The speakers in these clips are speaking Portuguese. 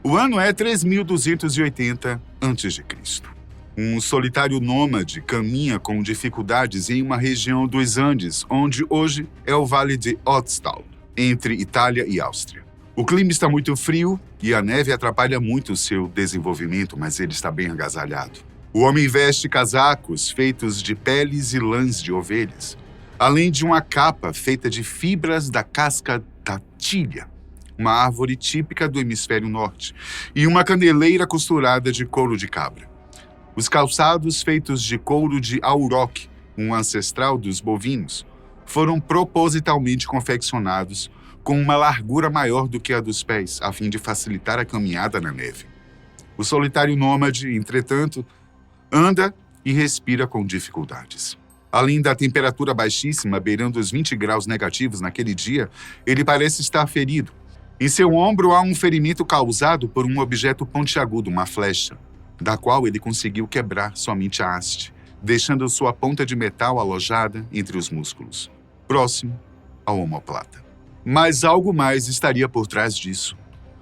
O ano é 3280 a.C. Um solitário nômade caminha com dificuldades em uma região dos Andes, onde hoje é o Vale de Ötztal, entre Itália e Áustria. O clima está muito frio e a neve atrapalha muito o seu desenvolvimento, mas ele está bem agasalhado. O homem veste casacos feitos de peles e lãs de ovelhas, além de uma capa feita de fibras da casca da tilha, uma árvore típica do hemisfério norte, e uma caneleira costurada de couro de cabra. Os calçados feitos de couro de auroch, um ancestral dos bovinos, foram propositalmente confeccionados com uma largura maior do que a dos pés, a fim de facilitar a caminhada na neve. O solitário nômade, entretanto, anda e respira com dificuldades. Além da temperatura baixíssima, beirando os 20 graus negativos naquele dia, ele parece estar ferido. Em seu ombro há um ferimento causado por um objeto pontiagudo, uma flecha, da qual ele conseguiu quebrar somente a haste, deixando sua ponta de metal alojada entre os músculos, próximo ao omoplata. Mas algo mais estaria por trás disso,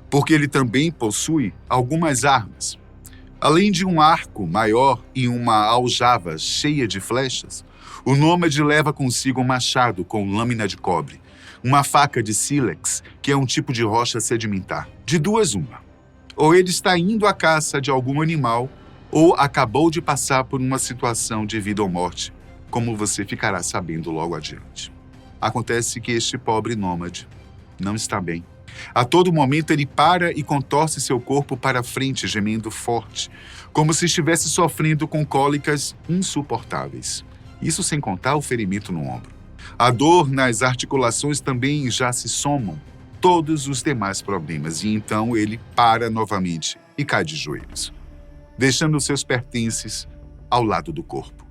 porque ele também possui algumas armas. Além de um arco maior e uma aljava cheia de flechas, o nômade leva consigo um machado com lâmina de cobre, uma faca de sílex, que é um tipo de rocha sedimentar. De duas, uma. Ou ele está indo à caça de algum animal, ou acabou de passar por uma situação de vida ou morte, como você ficará sabendo logo adiante. Acontece que este pobre nômade não está bem. A todo momento ele para e contorce seu corpo para frente, gemendo forte, como se estivesse sofrendo com cólicas insuportáveis. Isso sem contar o ferimento no ombro. A dor nas articulações também já se somam todos os demais problemas, e então ele para novamente e cai de joelhos, deixando seus pertences ao lado do corpo.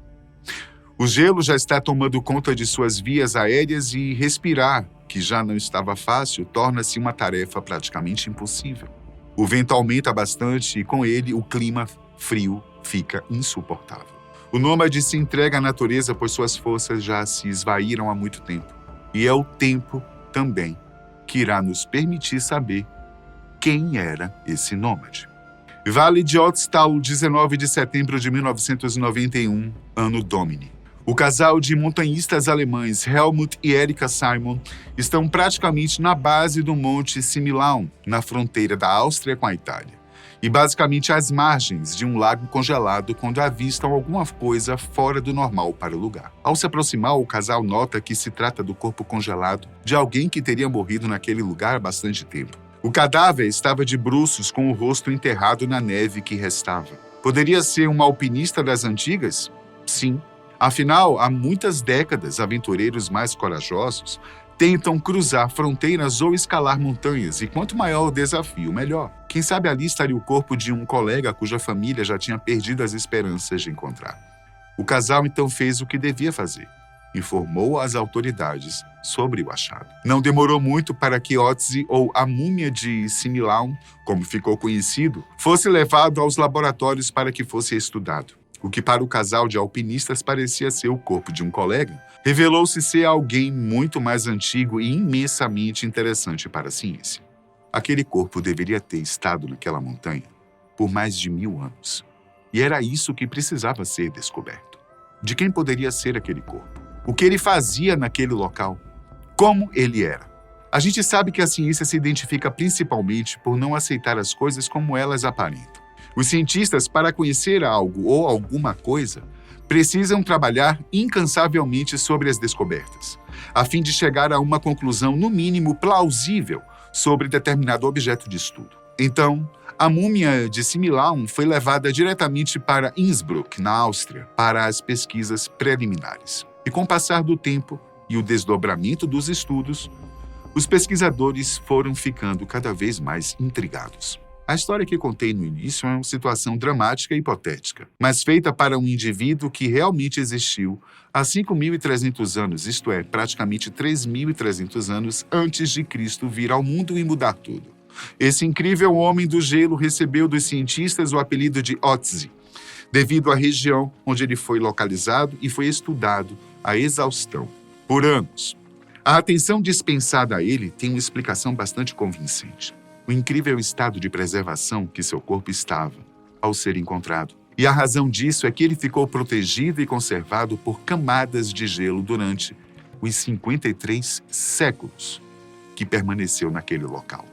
O gelo já está tomando conta de suas vias aéreas e respirar, que já não estava fácil, torna-se uma tarefa praticamente impossível. O vento aumenta bastante e, com ele, o clima frio fica insuportável. O nômade se entrega à natureza, pois suas forças já se esvaíram há muito tempo. E é o tempo também que irá nos permitir saber quem era esse nômade. Vale de Ötztal, 19 de setembro de 1991, ano Domini. O casal de montanhistas alemães Helmut e Erika Simon estão praticamente na base do Monte Similaun, na fronteira da Áustria com a Itália, e basicamente às margens de um lago congelado quando avistam alguma coisa fora do normal para o lugar. Ao se aproximar, o casal nota que se trata do corpo congelado de alguém que teria morrido naquele lugar há bastante tempo. O cadáver estava de bruços com o rosto enterrado na neve que restava. Poderia ser um alpinista das antigas? Sim. Afinal, há muitas décadas, aventureiros mais corajosos tentam cruzar fronteiras ou escalar montanhas, e quanto maior o desafio, melhor. Quem sabe ali estaria o corpo de um colega cuja família já tinha perdido as esperanças de encontrar. O casal então fez o que devia fazer. Informou as autoridades sobre o achado. Não demorou muito para que Ötzi, ou a múmia de Similaun, como ficou conhecido, fosse levado aos laboratórios para que fosse estudado. O que para o casal de alpinistas parecia ser o corpo de um colega, revelou-se ser alguém muito mais antigo e imensamente interessante para a ciência. Aquele corpo deveria ter estado naquela montanha por mais de 1000 anos. E era isso que precisava ser descoberto. De quem poderia ser aquele corpo? O que ele fazia naquele local? Como ele era? A gente sabe que a ciência se identifica principalmente por não aceitar as coisas como elas aparentam. Os cientistas, para conhecer algo ou alguma coisa, precisam trabalhar incansavelmente sobre as descobertas, a fim de chegar a uma conclusão, no mínimo, plausível sobre determinado objeto de estudo. Então, a múmia de Similaun foi levada diretamente para Innsbruck, na Áustria, para as pesquisas preliminares. E com o passar do tempo e o desdobramento dos estudos, os pesquisadores foram ficando cada vez mais intrigados. A história que contei no início é uma situação dramática e hipotética, mas feita para um indivíduo que realmente existiu há 5.300 anos, isto é, praticamente 3.300 anos antes de Cristo vir ao mundo e mudar tudo. Esse incrível homem do gelo recebeu dos cientistas o apelido de Ötzi, devido à região onde ele foi localizado e foi estudado à exaustão por anos. A atenção dispensada a ele tem uma explicação bastante convincente. o incrível estado de preservação que seu corpo estava ao ser encontrado. E a razão disso é que ele ficou protegido e conservado por camadas de gelo durante os 53 séculos que permaneceu naquele local.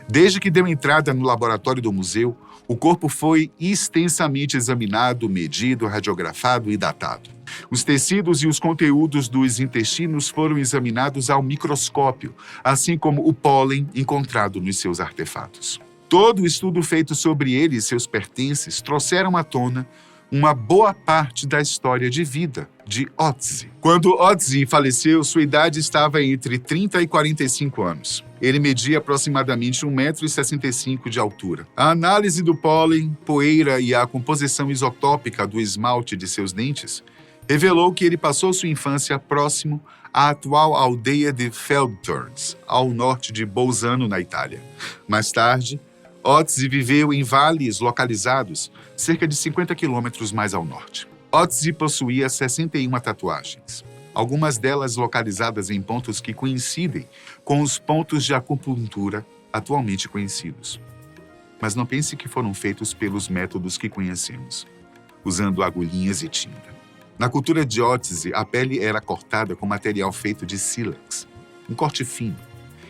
Desde que deu entrada no laboratório do museu, o corpo foi extensamente examinado, medido, radiografado e datado. Os tecidos e os conteúdos dos intestinos foram examinados ao microscópio, assim como o pólen encontrado nos seus artefatos. Todo o estudo feito sobre ele e seus pertences trouxeram à tona uma boa parte da história de vida de Ötzi. Quando Ötzi faleceu, sua idade estava entre 30 e 45 anos. Ele media aproximadamente 1,65 m de altura. A análise do pólen, poeira e a composição isotópica do esmalte de seus dentes revelou que ele passou sua infância próximo à atual aldeia de Feldturns, ao norte de Bolzano, na Itália. Mais tarde, Ötzi viveu em vales localizados cerca de 50 quilômetros mais ao norte. Ötzi possuía 61 tatuagens, algumas delas localizadas em pontos que coincidem com os pontos de acupuntura atualmente conhecidos. Mas não pense que foram feitos pelos métodos que conhecemos, usando agulhinhas e tinta. Na cultura de Ötzi, a pele era cortada com material feito de sílex, um corte fino,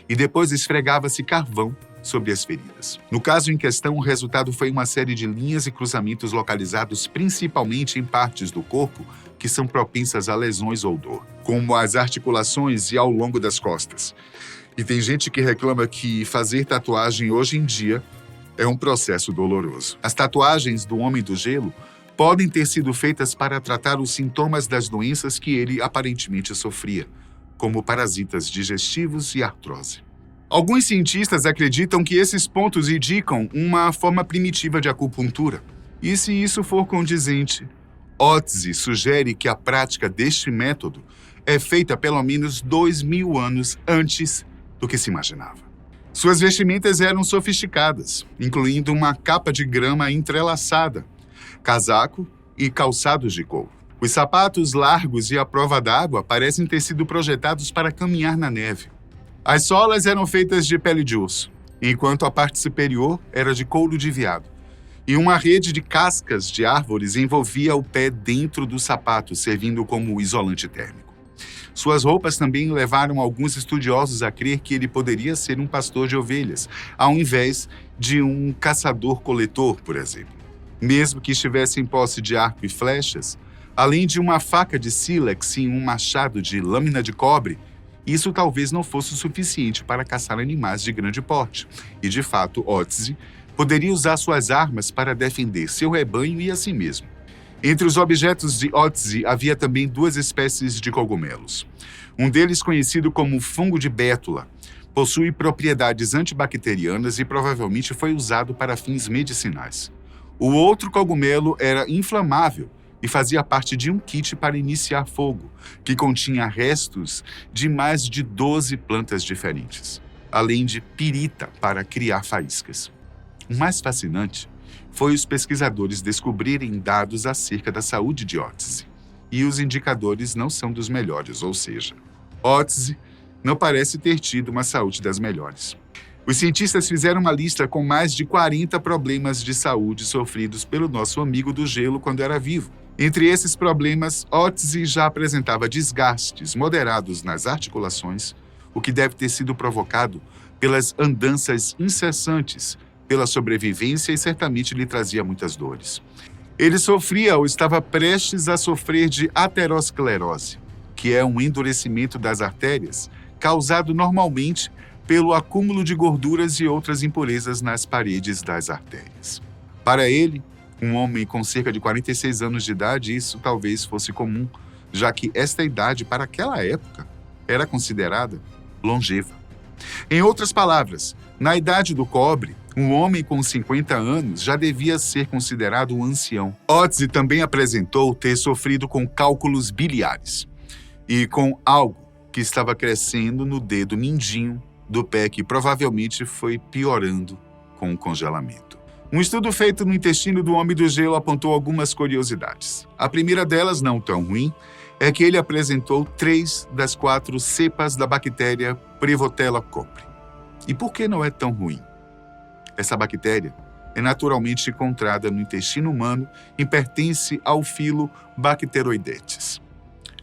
e depois esfregava-se carvão sobre as feridas. No caso em questão, o resultado foi uma série de linhas e cruzamentos localizados principalmente em partes do corpo que são propensas a lesões ou dor, como as articulações e ao longo das costas. E tem gente que reclama que fazer tatuagem hoje em dia é um processo doloroso. As tatuagens do Homem do Gelo podem ter sido feitas para tratar os sintomas das doenças que ele aparentemente sofria, como parasitas digestivos e artrose. Alguns cientistas acreditam que esses pontos indicam uma forma primitiva de acupuntura. E se isso for condizente, Ötzi sugere que a prática deste método é feita pelo menos 2.000 anos antes do que se imaginava. Suas vestimentas eram sofisticadas, incluindo uma capa de grama entrelaçada, casaco e calçados de couro. Os sapatos largos e à prova d'água parecem ter sido projetados para caminhar na neve. As solas eram feitas de pele de urso, enquanto a parte superior era de couro de veado, e uma rede de cascas de árvores envolvia o pé dentro do sapato, servindo como isolante térmico. Suas roupas também levaram alguns estudiosos a crer que ele poderia ser um pastor de ovelhas, ao invés de um caçador-coletor, por exemplo. Mesmo que estivesse em posse de arco e flechas, além de uma faca de sílex e um machado de lâmina de cobre, isso talvez não fosse o suficiente para caçar animais de grande porte. E, de fato, Ötzi poderia usar suas armas para defender seu rebanho e a si mesmo. Entre os objetos de Ötzi havia também 2 espécies de cogumelos. Um deles, conhecido como fungo de bétula, possui propriedades antibacterianas e provavelmente foi usado para fins medicinais. O outro cogumelo era inflamável e fazia parte de um kit para iniciar fogo, que continha restos de mais de 12 plantas diferentes, além de pirita para criar faíscas. O mais fascinante foi os pesquisadores descobrirem dados acerca da saúde de Ötzi, e os indicadores não são dos melhores, ou seja, Ötzi não parece ter tido uma saúde das melhores. Os cientistas fizeram uma lista com mais de 40 problemas de saúde sofridos pelo nosso amigo do gelo quando era vivo. Entre esses problemas, Ötzi já apresentava desgastes moderados nas articulações, o que deve ter sido provocado pelas andanças incessantes, pela sobrevivência e certamente lhe trazia muitas dores. Ele sofria ou estava prestes a sofrer de aterosclerose, que é um endurecimento das artérias causado normalmente pelo acúmulo de gorduras e outras impurezas nas paredes das artérias. Para ele, um homem com cerca de 46 anos de idade, isso talvez fosse comum, já que esta idade, para aquela época, era considerada longeva. Em outras palavras, na idade do cobre, um homem com 50 anos já devia ser considerado um ancião. Ötzi também apresentou ter sofrido com cálculos biliares e com algo que estava crescendo no dedo mindinho do pé, que provavelmente foi piorando com o congelamento. Um estudo feito no intestino do Homem do Gelo apontou algumas curiosidades. A primeira delas, não tão ruim, é que ele apresentou 3 das 4 cepas da bactéria Prevotella copri. E por que não é tão ruim? Essa bactéria é naturalmente encontrada no intestino humano e pertence ao filo Bacteroidetes.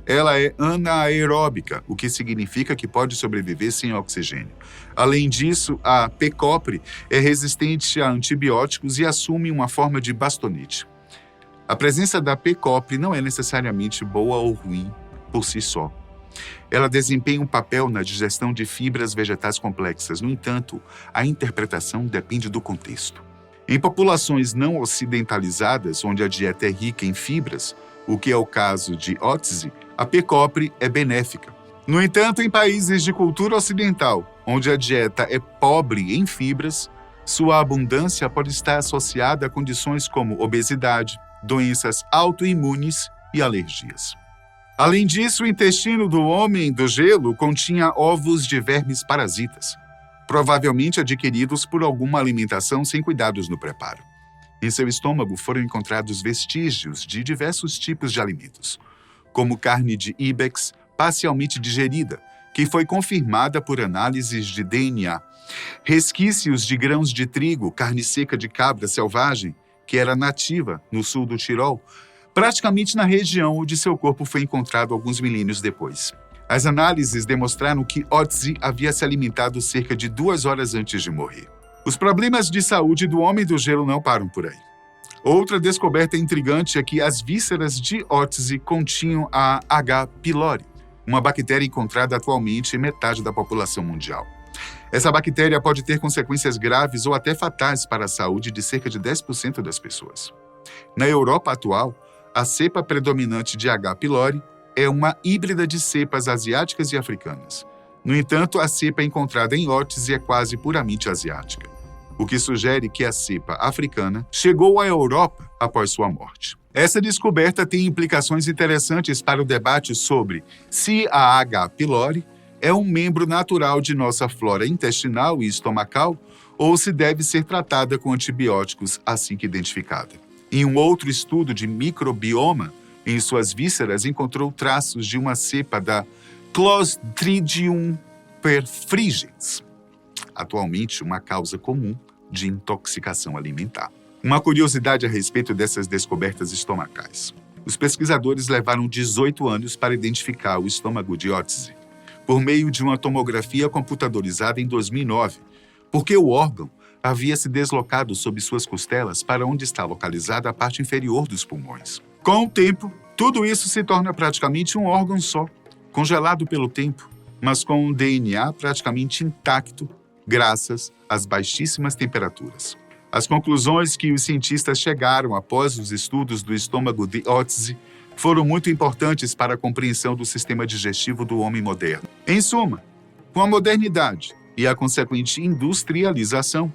Ela é anaeróbica, o que significa que pode sobreviver sem oxigênio. Além disso, a P. copri é resistente a antibióticos e assume uma forma de bastonite. A presença da P. copri não é necessariamente boa ou ruim por si só. Ela desempenha um papel na digestão de fibras vegetais complexas. No entanto, a interpretação depende do contexto. Em populações não ocidentalizadas, onde a dieta é rica em fibras, o que é o caso de Otzi, a P. copri é benéfica. No entanto, em países de cultura ocidental, onde a dieta é pobre em fibras, sua abundância pode estar associada a condições como obesidade, doenças autoimunes e alergias. Além disso, o intestino do homem do gelo continha ovos de vermes parasitas, provavelmente adquiridos por alguma alimentação sem cuidados no preparo. Em seu estômago foram encontrados vestígios de diversos tipos de alimentos, como carne de ibex parcialmente digerida, que foi confirmada por análises de DNA, resquícios de grãos de trigo, carne seca de cabra selvagem, que era nativa no sul do Tirol, praticamente na região onde seu corpo foi encontrado alguns milênios depois. As análises demonstraram que Otzi havia se alimentado cerca de 2 horas antes de morrer. Os problemas de saúde do homem do gelo não param por aí. Outra descoberta intrigante é que as vísceras de Otzi continham a H. pylori, uma bactéria encontrada atualmente em metade da população mundial. Essa bactéria pode ter consequências graves ou até fatais para a saúde de cerca de 10% das pessoas. Na Europa atual, a cepa predominante de H. pylori é uma híbrida de cepas asiáticas e africanas. No entanto, a cepa encontrada em Otzi é quase puramente asiática, o que sugere que a cepa africana chegou à Europa após sua morte. Essa descoberta tem implicações interessantes para o debate sobre se a H. pylori é um membro natural de nossa flora intestinal e estomacal ou se deve ser tratada com antibióticos assim que identificada. Em um outro estudo de microbioma, em suas vísceras encontrou traços de uma cepa da Clostridium perfringens, atualmente uma causa comum de intoxicação alimentar. Uma curiosidade a respeito dessas descobertas estomacais. Os pesquisadores levaram 18 anos para identificar o estômago de Otzi, por meio de uma tomografia computadorizada em 2009, porque o órgão havia se deslocado sob suas costelas para onde está localizada a parte inferior dos pulmões. Com o tempo, tudo isso se torna praticamente um órgão só, congelado pelo tempo, mas com um DNA praticamente intacto, graças às baixíssimas temperaturas. As conclusões que os cientistas chegaram após os estudos do estômago de Otzi foram muito importantes para a compreensão do sistema digestivo do homem moderno. Em suma, com a modernidade e a consequente industrialização,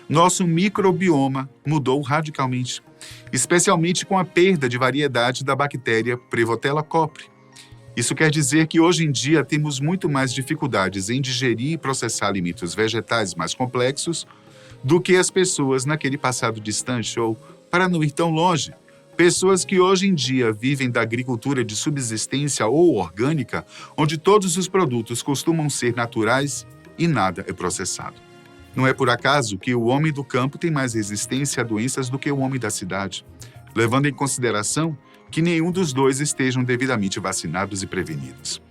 nosso microbioma mudou radicalmente, especialmente com a perda de variedade da bactéria Prevotella copri. Isso quer dizer que hoje em dia temos muito mais dificuldades em digerir e processar alimentos vegetais mais complexos do que as pessoas naquele passado distante ou, para não ir tão longe, pessoas que hoje em dia vivem da agricultura de subsistência ou orgânica, onde todos os produtos costumam ser naturais e nada é processado. Não é por acaso que o homem do campo tem mais resistência a doenças do que o homem da cidade, levando em consideração que nenhum dos dois estejam devidamente vacinados e prevenidos.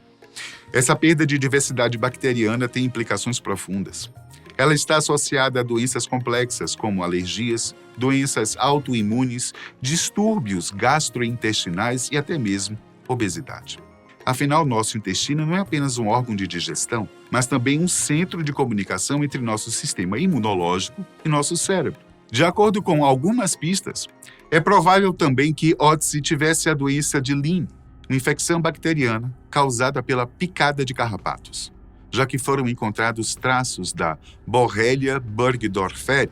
Essa perda de diversidade bacteriana tem implicações profundas. Ela está associada a doenças complexas como alergias, doenças autoimunes, distúrbios gastrointestinais e até mesmo obesidade. Afinal, nosso intestino não é apenas um órgão de digestão, mas também um centro de comunicação entre nosso sistema imunológico e nosso cérebro. De acordo com algumas pistas, é provável também que Otzi tivesse a doença de Lyme, uma infecção bacteriana causada pela picada de carrapatos, já que foram encontrados traços da Borrelia burgdorferi,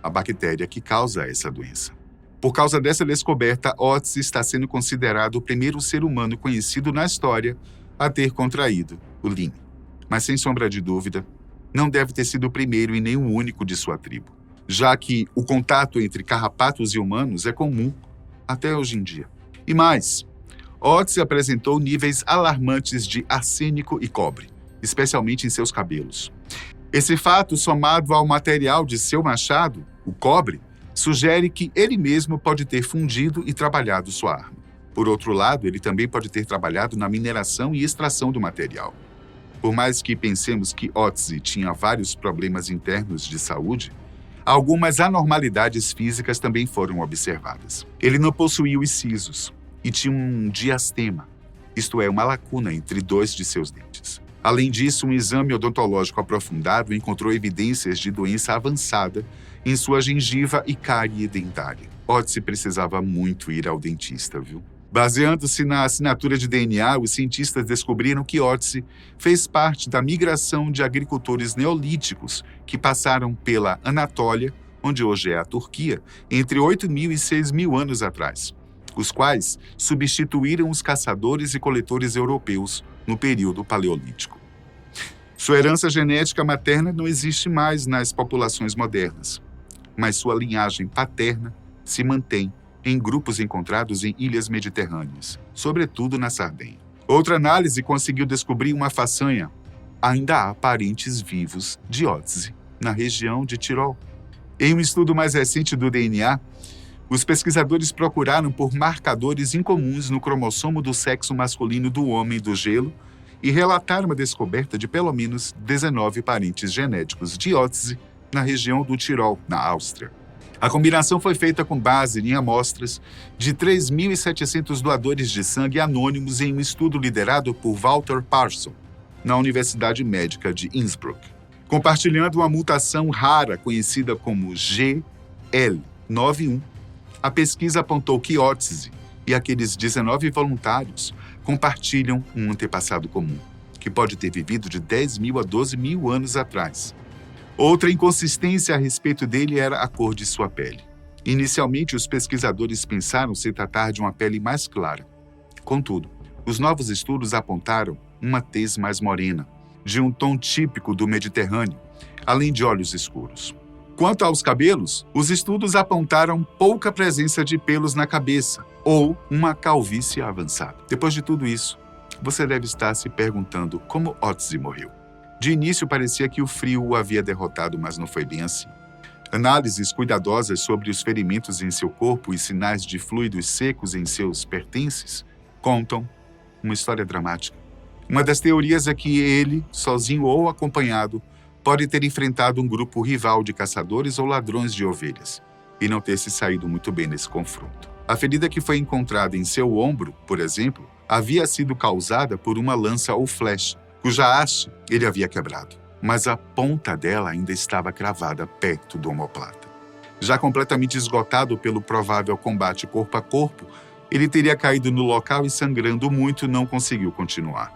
a bactéria que causa essa doença. Por causa dessa descoberta, Otzi está sendo considerado o primeiro ser humano conhecido na história a ter contraído o Lyme. Mas, sem sombra de dúvida, não deve ter sido o primeiro e nem o único de sua tribo, já que o contato entre carrapatos e humanos é comum até hoje em dia. E mais, Otzi apresentou níveis alarmantes de arsênico e cobre, especialmente em seus cabelos. Esse fato, somado ao material de seu machado, o cobre, sugere que ele mesmo pode ter fundido e trabalhado sua arma. Por outro lado, ele também pode ter trabalhado na mineração e extração do material. Por mais que pensemos que Ötzi tinha vários problemas internos de saúde, algumas anormalidades físicas também foram observadas. Ele não possuía os sisos e tinha um diastema, isto é, uma lacuna entre 2 de seus dentes. Além disso, um exame odontológico aprofundado encontrou evidências de doença avançada em sua gengiva e cárie dentária. Ötzi precisava muito ir ao dentista, viu? Baseando-se na assinatura de DNA, os cientistas descobriram que Ötzi fez parte da migração de agricultores neolíticos que passaram pela Anatólia, onde hoje é a Turquia, entre 8.000 e 6.000 anos atrás, os quais substituíram os caçadores e coletores europeus no período paleolítico. Sua herança genética materna não existe mais nas populações modernas, mas sua linhagem paterna se mantém em grupos encontrados em ilhas mediterrâneas, sobretudo na Sardenha. Outra análise conseguiu descobrir uma façanha. Ainda há parentes vivos de Ötzi na região de Tirol. Em um estudo mais recente do DNA, os pesquisadores procuraram por marcadores incomuns no cromossomo do sexo masculino do homem do gelo e relataram a descoberta de pelo menos 19 parentes genéticos de Ötzi na região do Tirol, na Áustria. A combinação foi feita com base em amostras de 3.700 doadores de sangue anônimos em um estudo liderado por Walter Parson, na Universidade Médica de Innsbruck. Compartilhando uma mutação rara conhecida como GL91, a pesquisa apontou que Ötzi e aqueles 19 voluntários compartilham um antepassado comum, que pode ter vivido de 10.000 a 12.000 anos atrás. Outra inconsistência a respeito dele era a cor de sua pele. Inicialmente, os pesquisadores pensaram se tratar de uma pele mais clara. Contudo, os novos estudos apontaram uma tez mais morena, de um tom típico do Mediterrâneo, além de olhos escuros. Quanto aos cabelos, os estudos apontaram pouca presença de pelos na cabeça ou uma calvície avançada. Depois de tudo isso, você deve estar se perguntando como Ötzi morreu. De início, parecia que o frio o havia derrotado, mas não foi bem assim. Análises cuidadosas sobre os ferimentos em seu corpo e sinais de fluidos secos em seus pertences contam uma história dramática. Uma das teorias é que ele, sozinho ou acompanhado, pode ter enfrentado um grupo rival de caçadores ou ladrões de ovelhas e não ter se saído muito bem nesse confronto. A ferida que foi encontrada em seu ombro, por exemplo, havia sido causada por uma lança ou flecha, cuja haste ele havia quebrado, mas a ponta dela ainda estava cravada perto do omoplata. Já completamente esgotado pelo provável combate corpo a corpo, ele teria caído no local e, sangrando muito, não conseguiu continuar.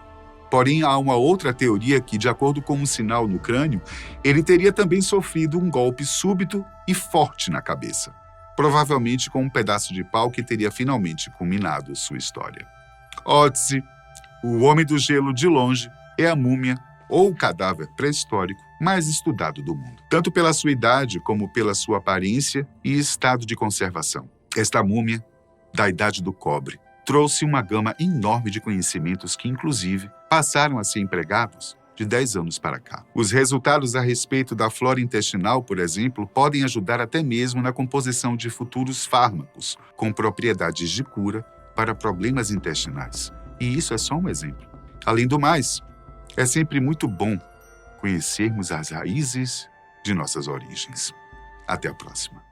Porém, há uma outra teoria que, de acordo com um sinal no crânio, ele teria também sofrido um golpe súbito e forte na cabeça, provavelmente com um pedaço de pau que teria finalmente culminado sua história. Ötzi, o homem do gelo de longe, é a múmia ou o cadáver pré-histórico mais estudado do mundo, tanto pela sua idade como pela sua aparência e estado de conservação. Esta múmia, da Idade do Cobre, trouxe uma gama enorme de conhecimentos que, inclusive, passaram a ser empregados de 10 anos para cá. Os resultados a respeito da flora intestinal, por exemplo, podem ajudar até mesmo na composição de futuros fármacos com propriedades de cura para problemas intestinais. E isso é só um exemplo. Além do mais, é sempre muito bom conhecermos as raízes de nossas origens. Até a próxima.